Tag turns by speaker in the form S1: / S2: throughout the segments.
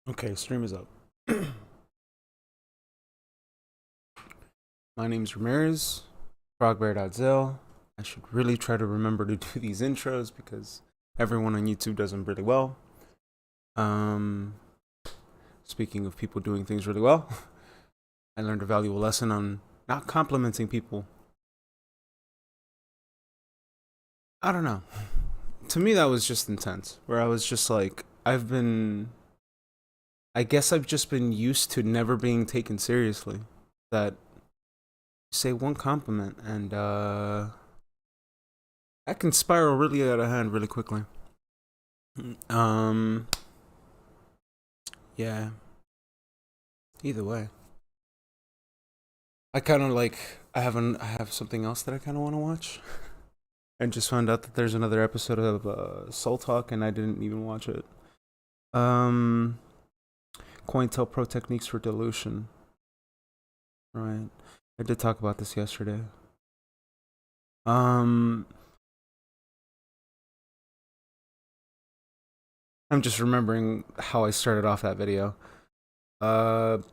S1: Okay, stream is up. My name's Ramirez, frogbear.zil. I should really try to remember to do these intros because everyone on YouTube does them really well. Um, Speaking of people doing things really well, I learned a valuable lesson on not complimenting people. I don't know. To me, that was just intense, where I was just like, I guess I've just been used to never being taken seriously. That say one compliment and that can spiral really out of hand really quickly. Um, yeah. Either way, I kind of like I have something else that I kind of want to watch, and just found out that there's another episode of Soul Talk, and I didn't even watch it. Um, COINTELPRO techniques for dilution. Right, I did talk about this yesterday. Um, I'm just remembering how I started off that video.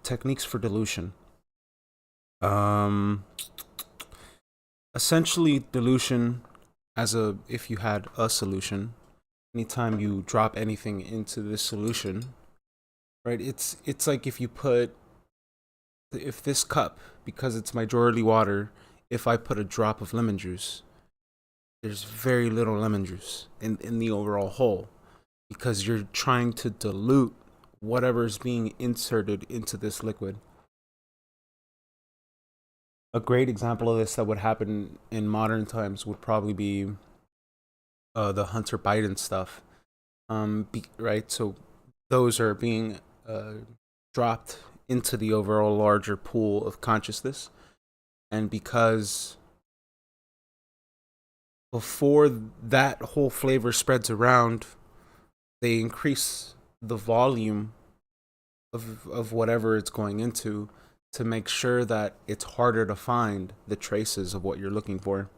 S1: Techniques for dilution. Um, Essentially dilution as a if you had a solution, anytime you drop anything into this solution, right? It's like if this cup, because it's majority water, if I put a drop of lemon juice, there's very little lemon juice in the overall whole, because you're trying to dilute whatever's being inserted into this liquid. A great example of this that would happen in modern times would probably be the Hunter Biden stuff. Right, so those are being dropped into the overall larger pool of consciousness, and because before that whole flavor spreads around, they increase the volume of whatever it's going into to make sure that it's harder to find the traces of what you're looking for.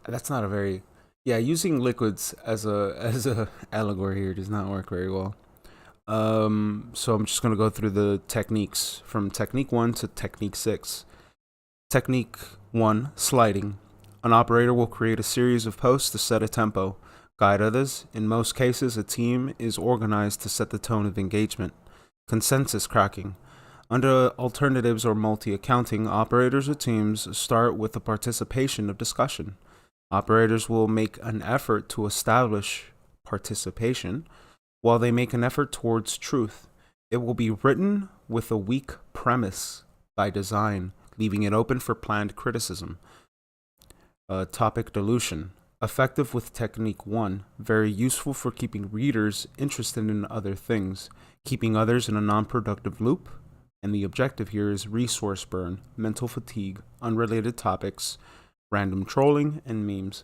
S1: That's not a very yeah, using liquids as a allegory here does not work very well. So I'm just gonna go through the techniques from technique 1 to technique 6. Technique 1, sliding. An operator will create a series of posts to set a tempo, guide others. In most cases, a team is organized to set the tone of engagement. Consensus cracking. Under alternatives or multi-accounting, operators or teams start with the participation of discussion. Operators will make an effort to establish participation while they make an effort towards truth. It will be written with a weak premise by design, leaving it open for planned criticism. Topic dilution. Effective with technique 1, very useful for keeping readers interested in other things, keeping others in a non productive loop. And the objective here is resource burn, mental fatigue, unrelated topics, random trolling, and memes.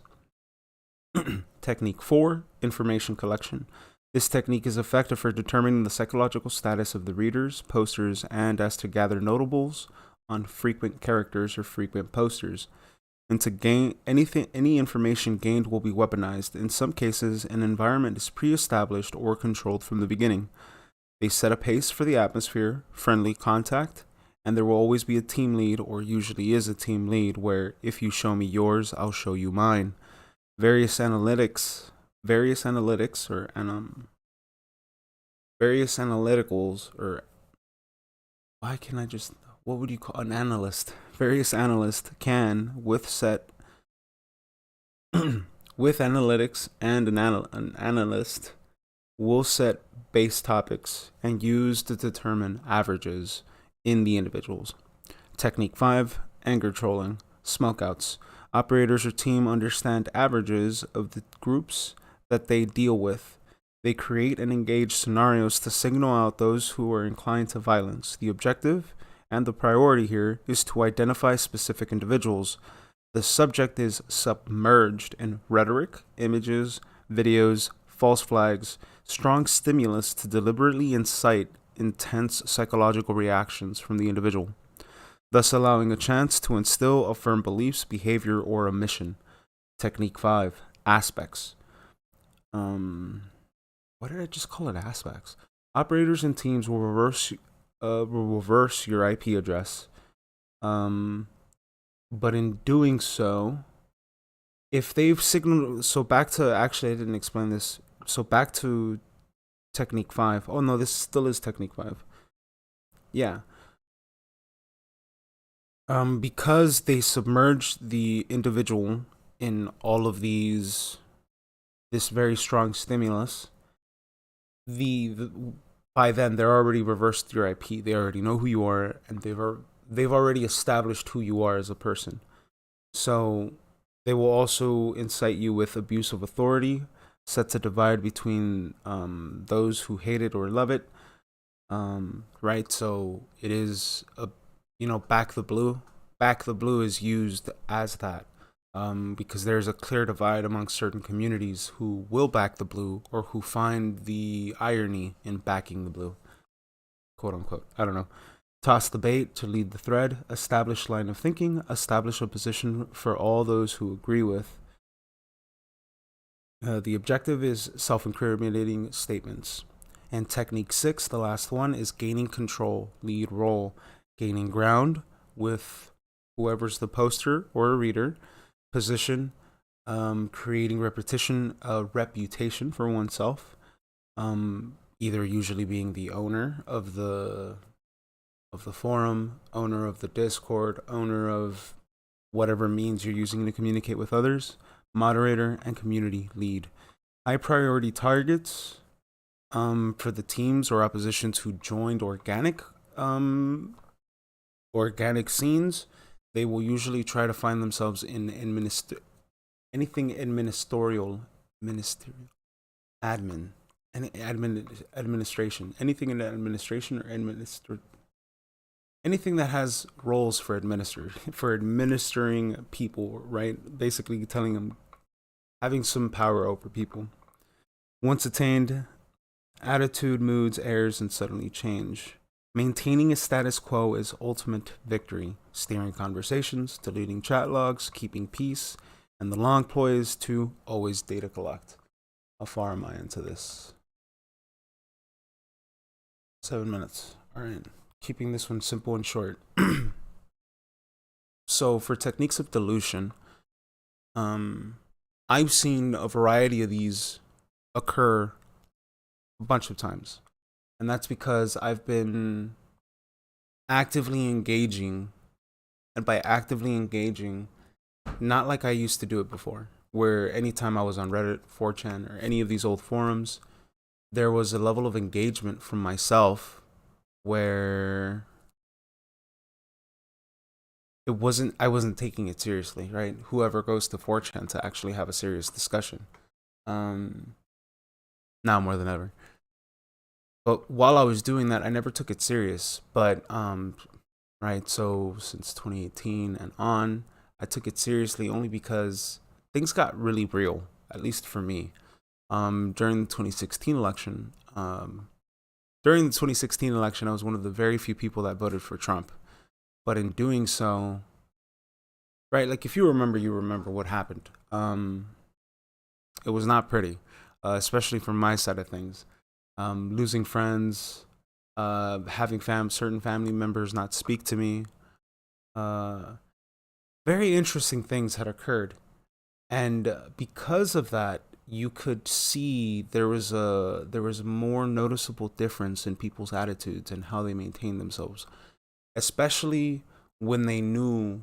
S1: Technique 4, information collection. This technique is effective for determining the psychological status of the readers, posters, and as to gather notables on frequent characters or frequent posters. And to gain any information gained will be weaponized. In some cases, an environment is pre-established or controlled from the beginning. They set a pace for the atmosphere, friendly contact, and there will always be a team lead, or usually is a team lead, where if you show me yours, I'll show you mine. Various analyticals or why can I just what would you call an analyst? Various analysts can with analytics, and an analyst will set base topics and use to determine averages in the individuals. Technique 5, anger trolling, smokeouts. Operators or team understand averages of the groups that they deal with. They create and engage scenarios to signal out those who are inclined to violence. The objective and the priority here is to identify specific individuals. The subject is submerged in rhetoric, images, videos, false flags, strong stimulus to deliberately incite intense psychological reactions from the individual, thus allowing a chance to instill affirm beliefs, behavior, or a mission. Technique 5, aspects. What What did I just call it? Aspects. Operators and teams will reverse your IP address. But in doing so, if they've signaled, so back to, actually I didn't explain this. So back to technique 5. Oh no, this still is technique 5. Yeah. Because they submerge the individual in all of this very strong stimulus, the by then they're already reversed your IP. They already know who you are, and they've already established who you are as a person. So they will also incite you with abuse of authority, sets a divide between those who hate it or love it. Right. So it is a, back the blue. Back the blue is used as that. Because there's a clear divide among certain communities who will back the blue or who find the irony in backing the blue, quote unquote. I don't know. Toss the bait to lead the thread, establish line of thinking, establish a position for all those who agree with. The objective is self-incriminating statements. And technique 6, the last one, is gaining control, lead role, gaining ground with whoever's the poster or a reader, position, creating reputation for oneself, either usually being the owner of the forum, owner of the Discord, owner of whatever means you're using to communicate with others, moderator, and community lead. High priority targets for the teams or oppositions who joined organic scenes. They will usually try to find themselves in anything administration, anything in administration or anything that has roles for administering people, right? Basically telling them, having some power over people. Once attained, attitude, moods, airs, and suddenly change. Maintaining a status quo is ultimate victory. Steering conversations, deleting chat logs, keeping peace, and the long ploy is to always data collect. How far am I into this? 7 minutes. All right. Keeping this one simple and short. So for techniques of dilution, I've seen a variety of these occur a bunch of times. And that's because I've been actively engaging, and by actively engaging, not like I used to do it before, where anytime I was on Reddit, 4chan, or any of these old forums, there was a level of engagement from myself where I wasn't taking it seriously, right? Whoever goes to 4chan to actually have a serious discussion. Now more than ever. But while I was doing that, I never took it serious. But, right, so since 2018 and on, I took it seriously only because things got really real, at least for me. During the 2016 election, I was one of the very few people that voted for Trump. But in doing so, right, like if you remember what happened. It was not pretty, especially from my side of things. Losing friends, having certain family members not speak to me. Very interesting things had occurred. And because of that, you could see there was a more noticeable difference in people's attitudes and how they maintained themselves, especially when they knew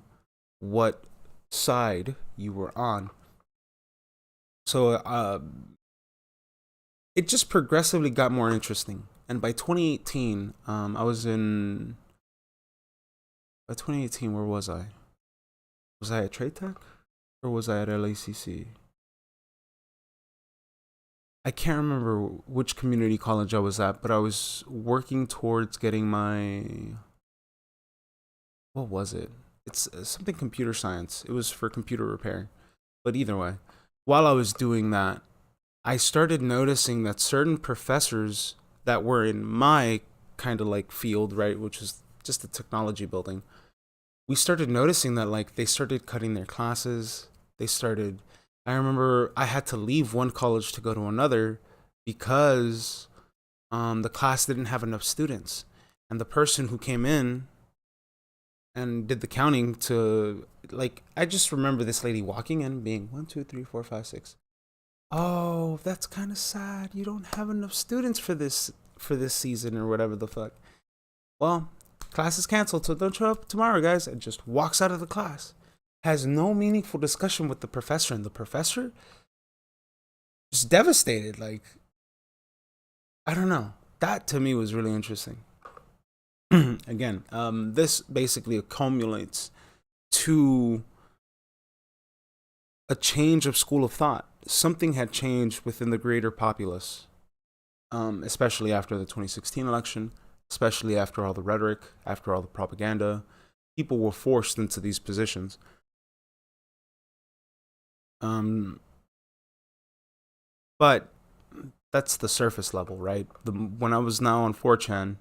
S1: what side you were on. So it just progressively got more interesting. And by 2018, by 2018, where was I? Was I at Trade Tech or was I at LACC? I can't remember which community college I was at, but I was working towards getting my, what was it? It's something computer science. It was for computer repair. But either way, while I was doing that, I started noticing that certain professors that were in my kind of like field, right, which is just the technology building, we started noticing that like they started cutting their classes. I remember I had to leave one college to go to another because the class didn't have enough students, and the person who came in and did the counting to, like, I just remember this lady walking in being 1, 2, 3, 4, 5, 6. Oh, that's kind of sad. You don't have enough students for this season or whatever the fuck. Well, class is canceled, so don't show up tomorrow, guys. And just walks out of the class. Has no meaningful discussion with the professor, and the professor is devastated. Like, I don't know. That to me was really interesting. Again, this basically accumulates to a change of school of thought. Something had changed within the greater populace, especially after the 2016 election, especially after all the rhetoric, after all the propaganda. People were forced into these positions. But that's the surface level, right? When I was now on 4chan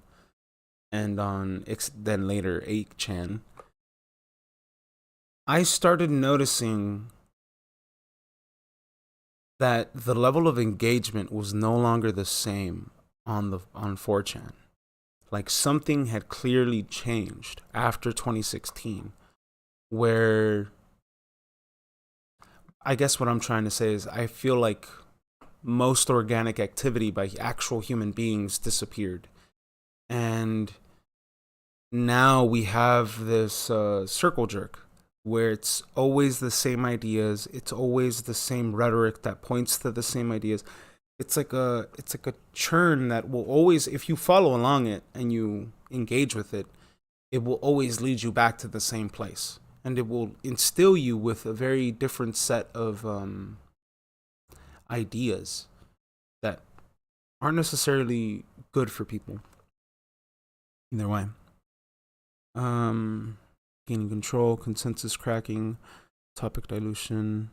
S1: and on then later 8chan, I started noticing that the level of engagement was no longer the same on 4chan. Like, something had clearly changed after 2016, where I guess what I'm trying to say is I feel like most organic activity by actual human beings disappeared. And now we have this circle jerk where it's always the same ideas. It's always the same rhetoric that points to the same ideas. It's like a churn that will always, if you follow along it and you engage with it, it will always lead you back to the same place. And it will instill you with a very different set of ideas that aren't necessarily good for people. Either way. Gaining control, consensus cracking, topic dilution.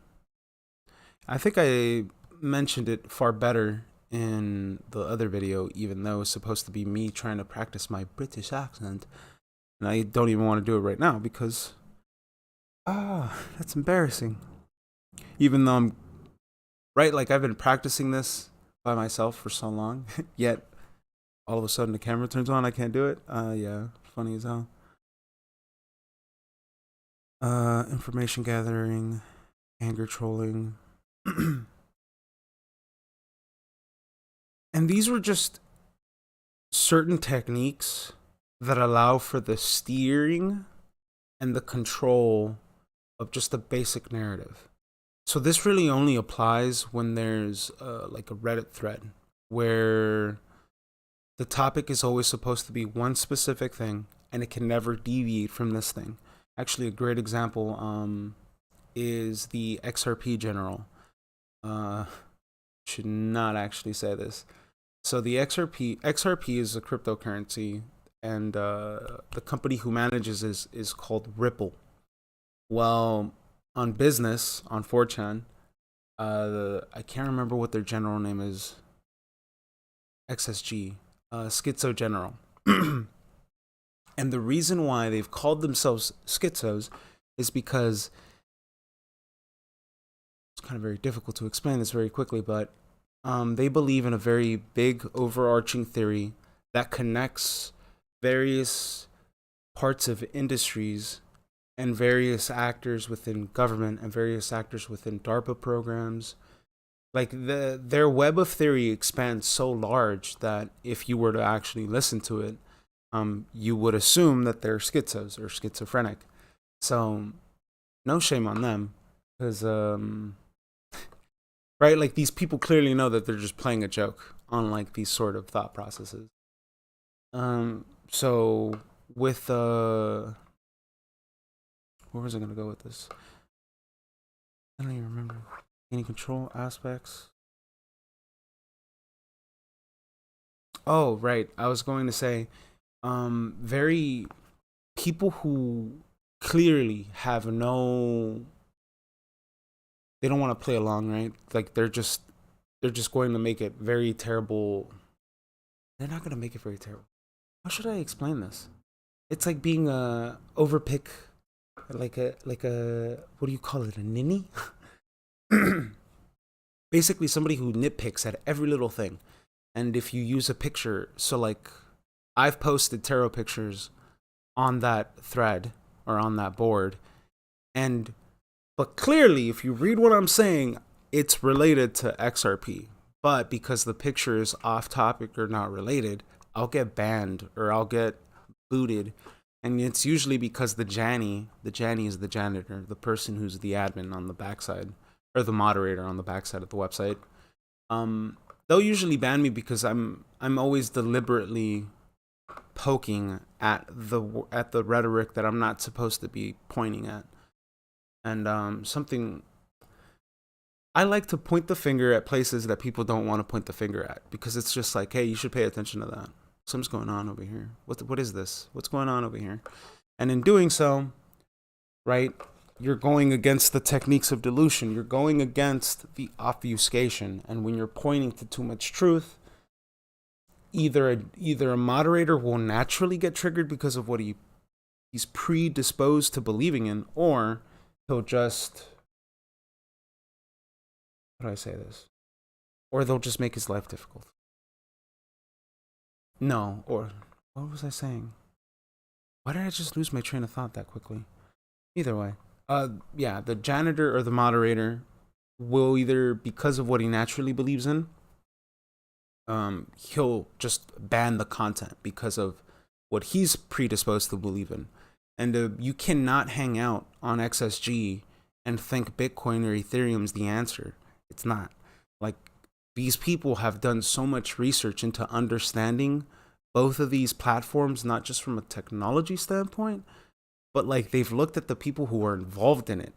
S1: I think I mentioned it far better in the other video, even though it's supposed to be me trying to practice my British accent. And I don't even want to do it right now because that's embarrassing. Even though I'm right, like, I've been practicing this by myself for so long, yet all of a sudden the camera turns on, I can't do it. Yeah, funny as hell. Information gathering, anger trolling. And these were just certain techniques that allow for the steering and the control of just a basic narrative. So this really only applies when there's like a Reddit thread where the topic is always supposed to be one specific thing and it can never deviate from this thing. Actually, a great example is the XRP general. Should not actually say this. So the XRP is a cryptocurrency, and the company who manages is called Ripple. Well, on business, on 4chan, I can't remember what their general name is. XSG, Schizo General. And the reason why they've called themselves schizos is because it's kind of very difficult to explain this very quickly, but they believe in a very big overarching theory that connects various parts of industries and various actors within government and various actors within DARPA programs. Like, their web of theory expands so large that if you were to actually listen to it, you would assume that they're schizos or schizophrenic. So no shame on them, because right, like, these people clearly know that they're just playing a joke on, like, these sort of thought processes. So with where was I gonna go with this? I don't even remember. Any control aspects? Oh, right. I was going to say, very people who clearly have no, they don't want to play along, right? Like, they're just going to make it very terrible. They're not going to make it very terrible. How should I explain this? It's like being a overpick, like a what do you call it? A ninny? basically somebody who nitpicks at every little thing. And if you use a picture, so like I've posted tarot pictures on that thread or on that board, but clearly if you read what I'm saying, it's related to XRP. But because the picture is off topic or not related, I'll get banned or I'll get booted. And it's usually because the Janny is the janitor, the person who's the admin on the backside, or the moderator on the backside of the website. They'll usually ban me because I'm always deliberately poking at the rhetoric that I'm not supposed to be pointing at. And something, I like to point the finger at places that people don't want to point the finger at, because it's just like, hey, you should pay attention to that. Something's going on over here. What is this? What's going on over here? And in doing so, right, you're going against the techniques of dilution. You're going against the obfuscation. And when you're pointing to too much truth, either a moderator will naturally get triggered because of what he's predisposed to believing in, or he'll just, how do I say this? Or they'll just make his life difficult. No, or what was I saying? Why did I just lose my train of thought that quickly? Either way, yeah, the janitor or the moderator will either, because of what he naturally believes in, he'll just ban the content because of what he's predisposed to believe in. And you cannot hang out on XSG and think Bitcoin or Ethereum's the answer. It's not. Like, these people have done so much research into understanding both of these platforms, not just from a technology standpoint, but like they've looked at the people who are involved in it.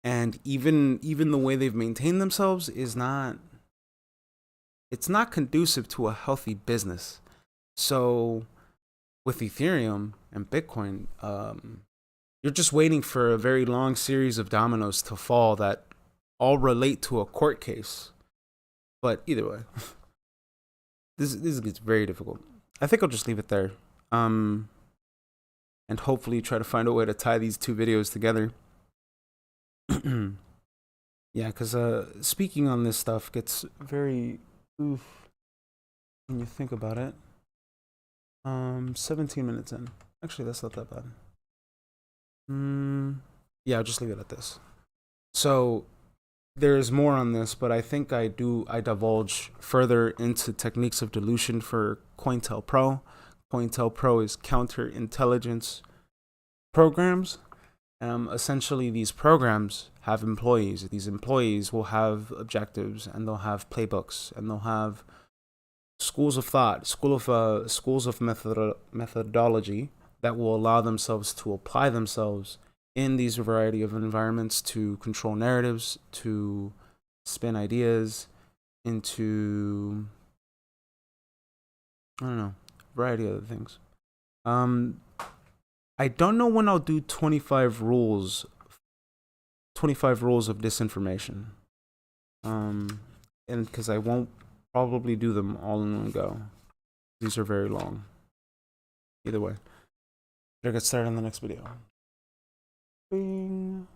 S1: And even the way they've maintained themselves is not, it's not conducive to a healthy business. So with Ethereum and Bitcoin, you're just waiting for a very long series of dominoes to fall that all relate to a court case. But either way, this gets very difficult. I think I'll just leave it there. And hopefully try to find a way to tie these two videos together. Yeah, because speaking on this stuff gets very oof when you think about it. 17 minutes in. Actually, that's not that bad. Yeah, I'll just leave it at this. So there's more on this, but I think I divulge further into techniques of dilution for COINTELPRO. COINTELPRO is counterintelligence programs. Essentially, these programs have employees. These employees will have objectives, and they'll have playbooks, and they'll have schools of thought, schools of methodology that will allow themselves to apply themselves in these variety of environments to control narratives, to spin ideas into, I don't know, variety of other things. I don't know when I'll do 25 rules of disinformation. And because I won't probably do them all in one go. These are very long. Either way, better get started on the next video. Bing.